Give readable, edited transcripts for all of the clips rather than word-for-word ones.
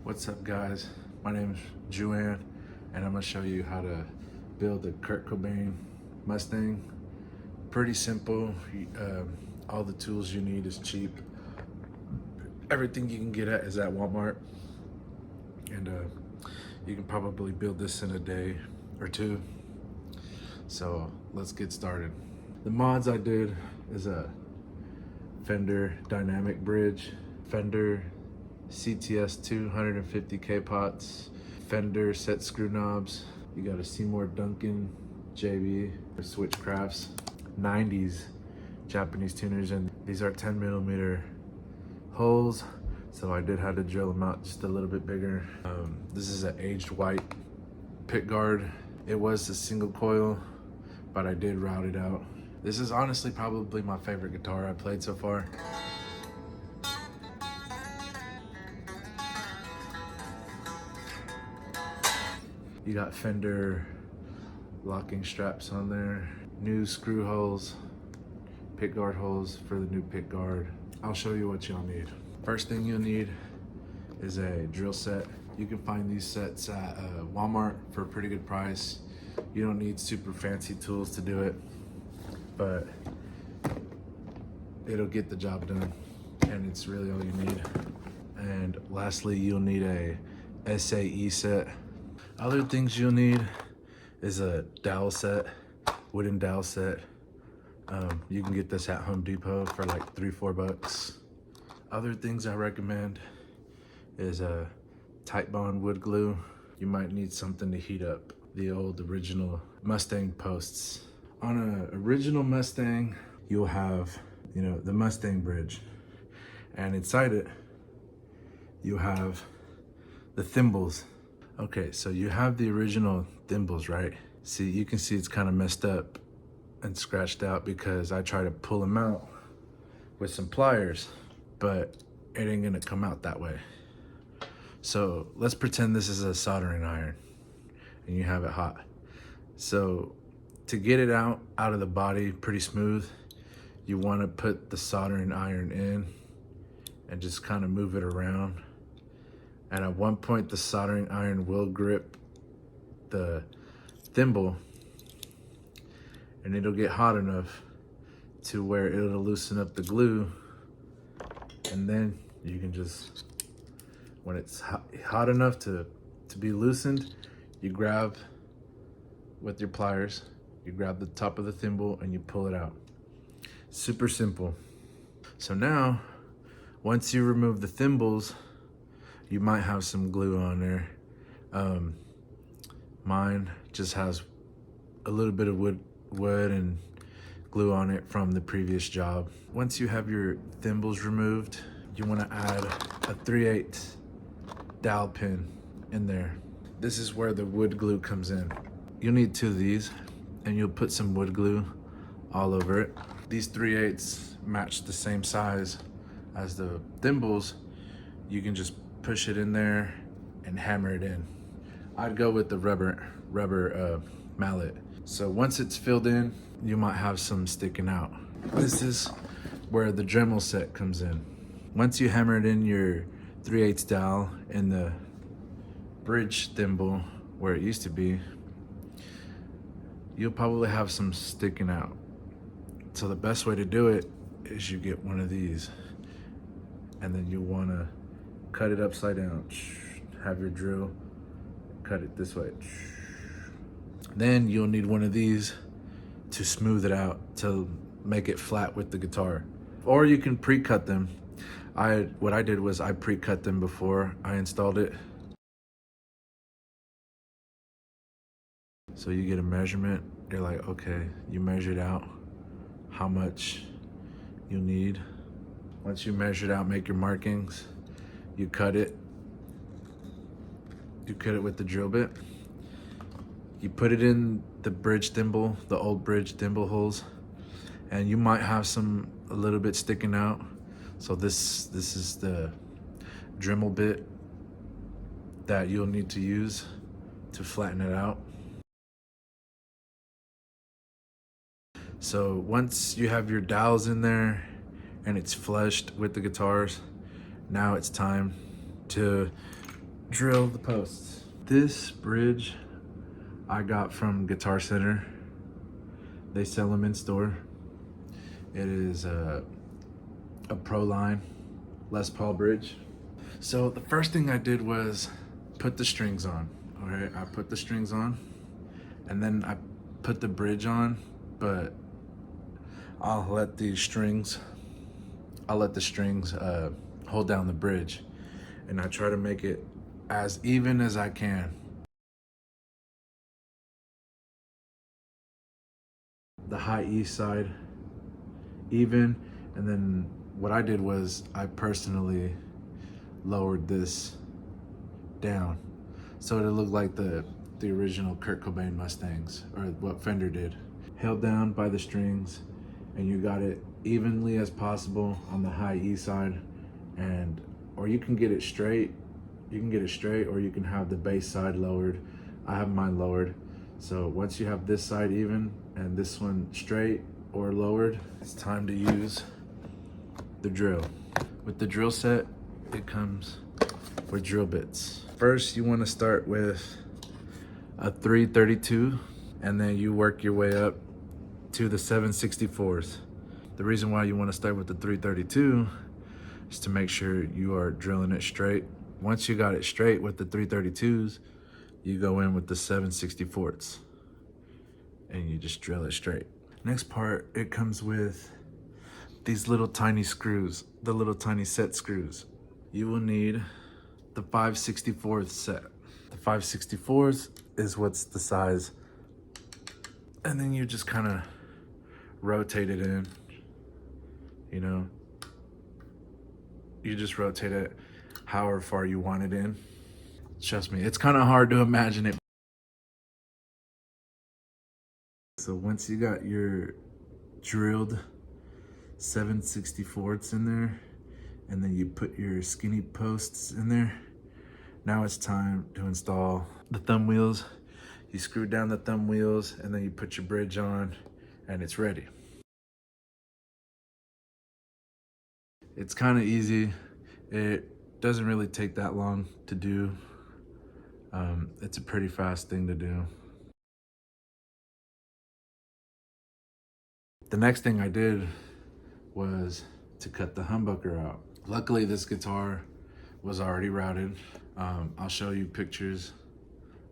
What's up, guys? My name is Juan, and I'm gonna show you how to build a Kurt Cobain Mustang. Pretty simple. All the tools you need is cheap. Everything you can get at is at Walmart, and you can probably build this in a day or two. So let's get started. The mods I did is a Fender dynamic bridge, Fender CTS 250K pots, Fender Set screw knobs. You got a Seymour Duncan JB, Switchcrafts, 90s Japanese tuners, and these are 10mm holes, so I did have to drill them out just a little bit bigger. This is an aged white Pickguard. It was a single coil, but I did route it out. This is honestly probably my favorite guitar I played so far. You got Fender locking straps on there, new screw holes, pickguard holes for the new pickguard. I'll show you what you'll need. First thing you'll need is a drill set. You can find these sets at Walmart for a pretty good price. You don't need super fancy tools to do it, but it'll get the job done, and it's really all you need. And lastly, you'll need a SAE set. Other things you'll need is a dowel set, wooden dowel set. You can get this at Home Depot for like $3-4 bucks. Other things I recommend is a tight bond wood glue. You might need something to heat up the old original Mustang posts. On an original Mustang, you'll have, the Mustang bridge, and inside it, you have the thimbles. Okay, so you have the original thimbles, right? See, you can see it's kind of messed up and scratched out because I tried to pull them out with some pliers, but it ain't gonna come out that way. So let's pretend this is a soldering iron and you have it hot. So to get it out of the body pretty smooth, you wanna put the soldering iron in and just kind of move it around. And at one point, the soldering iron will grip the thimble, and it'll get hot enough to where it'll loosen up the glue. And then you can just, when it's hot enough to be loosened, you grab with your pliers, you grab the top of the thimble and you pull it out. Super simple. So now, once you remove the thimbles, you might have some glue on there. Mine just has a little bit of wood and glue on it from the previous job. Once you have your thimbles removed, you want to add a 3/8 dowel pin in there. This is where the wood glue comes in. You'll need 2 of these, and you'll put some wood glue all over it. These 3/8 match the same size as the thimbles. You can just push it in there and hammer it in. I'd go with the rubber mallet. So once it's filled in, you might have some sticking out. This is where the Dremel set comes in. Once you hammer it in your 3/8 dowel in the bridge thimble where it used to be, you'll probably have some sticking out. So the best way to do it is you get one of these, and then you wanna cut it upside down. Have your drill, cut it this way. Then you'll need one of these to smooth it out, to make it flat with the guitar. Or you can pre-cut them. What I did was I pre-cut them before I installed it. So you get a measurement, you're like, okay, you measured out how much you need. Once you measure it out, make your markings. You cut it with the drill bit. You put it in the bridge thimble, the old bridge thimble holes, and you might have a little bit sticking out. So this is the Dremel bit that you'll need to use to flatten it out. So once you have your dowels in there and it's flushed with the guitars, now it's time to drill the posts. This bridge I got from Guitar Center. They sell them in store. It is a Pro Line Les Paul bridge. So the first thing I did was put the strings on. All right, I put the strings on, and then I put the bridge on, but I'll let the strings hold down the bridge, and I try to make it as even as I can. The high E side even, and then what I did was I personally lowered this down so it looked like the original Kurt Cobain Mustangs, or what Fender did. Held down by the strings, and you got it evenly as possible on the high E side, and or you can get it straight. You can get it straight, or you can have the bass side lowered. I have mine lowered. So once you have this side even and this one straight or lowered, it's time to use the drill. With the drill set, it comes with drill bits. First, you want to start with a 332, and then you work your way up to the 7/64. The reason why you want to start with the 332 is to make sure you are drilling it straight. Once you got it straight with the 332s, you go in with the 7/64 and you just drill it straight. Next part, it comes with these little tiny screws, the little tiny set screws. You will need the 5/64 set. The 5/64 is what's the size, and then you just kind of rotate it in, you know. You just rotate it however far you want it in. Trust me, it's kind of hard to imagine it. So once you got your drilled 7/64 in there, and then you put your skinny posts in there, now it's time to install the thumb wheels. You screw down the thumb wheels, and then you put your bridge on, and it's ready. It's kind of easy. It doesn't really take that long to do. It's a pretty fast thing to do. The next thing I did was to cut the humbucker out. Luckily, this guitar was already routed. I'll show you pictures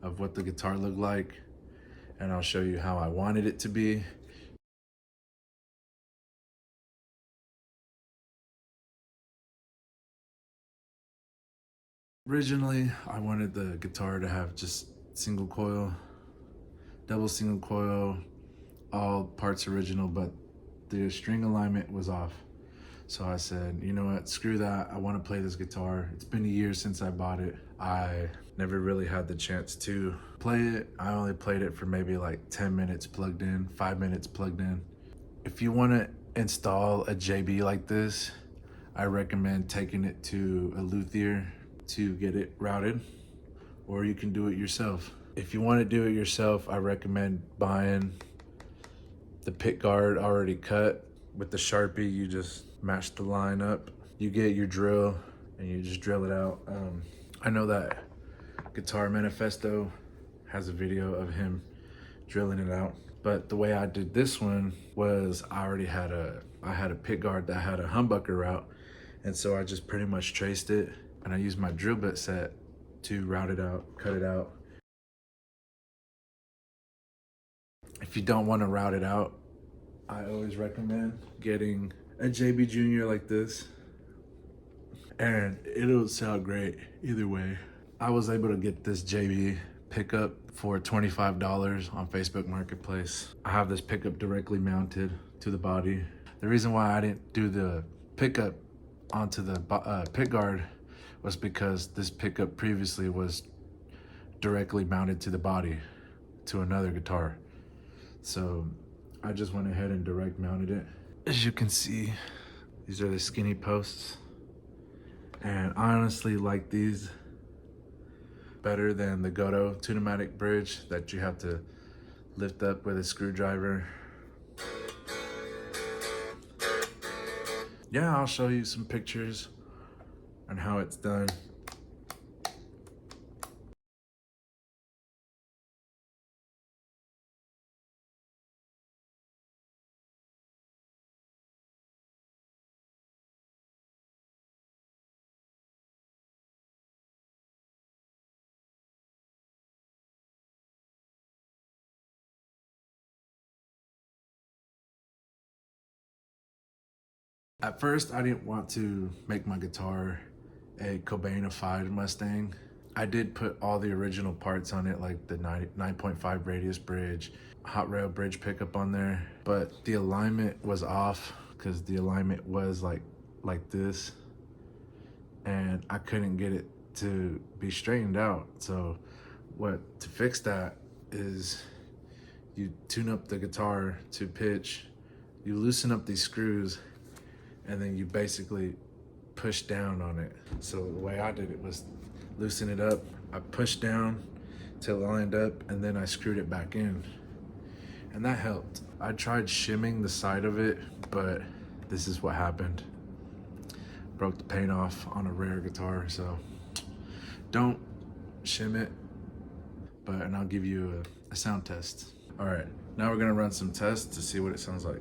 of what the guitar looked like, and I'll show you how I wanted it to be. Originally, I wanted the guitar to have just single coil, double single coil, all parts original, but the string alignment was off. So I said, you know what, screw that. I want to play this guitar. It's been a year since I bought it. I never really had the chance to play it. I only played it for maybe like 10 minutes plugged in, 5 minutes plugged in. If you want to install a JB like this, I recommend taking it to a luthier to get it routed, or you can do it yourself. If you want to do it yourself, I recommend buying the Pickguard already cut. With the Sharpie, you just match the line up. You get your drill and you just drill it out. I know that Guitar Manifesto has a video of him drilling it out, but the way I did this one was I had a Pickguard that had a humbucker route, and so I just pretty much traced it, and I used my drill bit set to route it out, cut it out. If you don't want to route it out, I always recommend getting a JB Junior like this, and it'll sound great either way. I was able to get this JB pickup for $25 on Facebook Marketplace. I have this pickup directly mounted to the body. The reason why I didn't do the pickup onto the pickguard was because this pickup previously was directly mounted to the body to another guitar. So I just went ahead and direct mounted it. As you can see, these are the skinny posts, and I honestly like these better than the Goto Tunematic bridge that you have to lift up with a screwdriver. Yeah, I'll show you some pictures on how it's done. At first, I didn't want to make my guitar a Cobainified Mustang. I did put all the original parts on it, like the 9.5 radius bridge, hot rail bridge pickup on there, but the alignment was off because the alignment was like this, and I couldn't get it to be straightened out. So to fix that is you tune up the guitar to pitch, you loosen up these screws, and then you basically push down on it. So the way I did it was loosen it up, I pushed down till it lined up, and then I screwed it back in. And that helped. I tried shimming the side of it, but this is what happened. Broke the paint off on a rare guitar, so don't shim it. And I'll give you a sound test. All right, now we're gonna run some tests to see what it sounds like.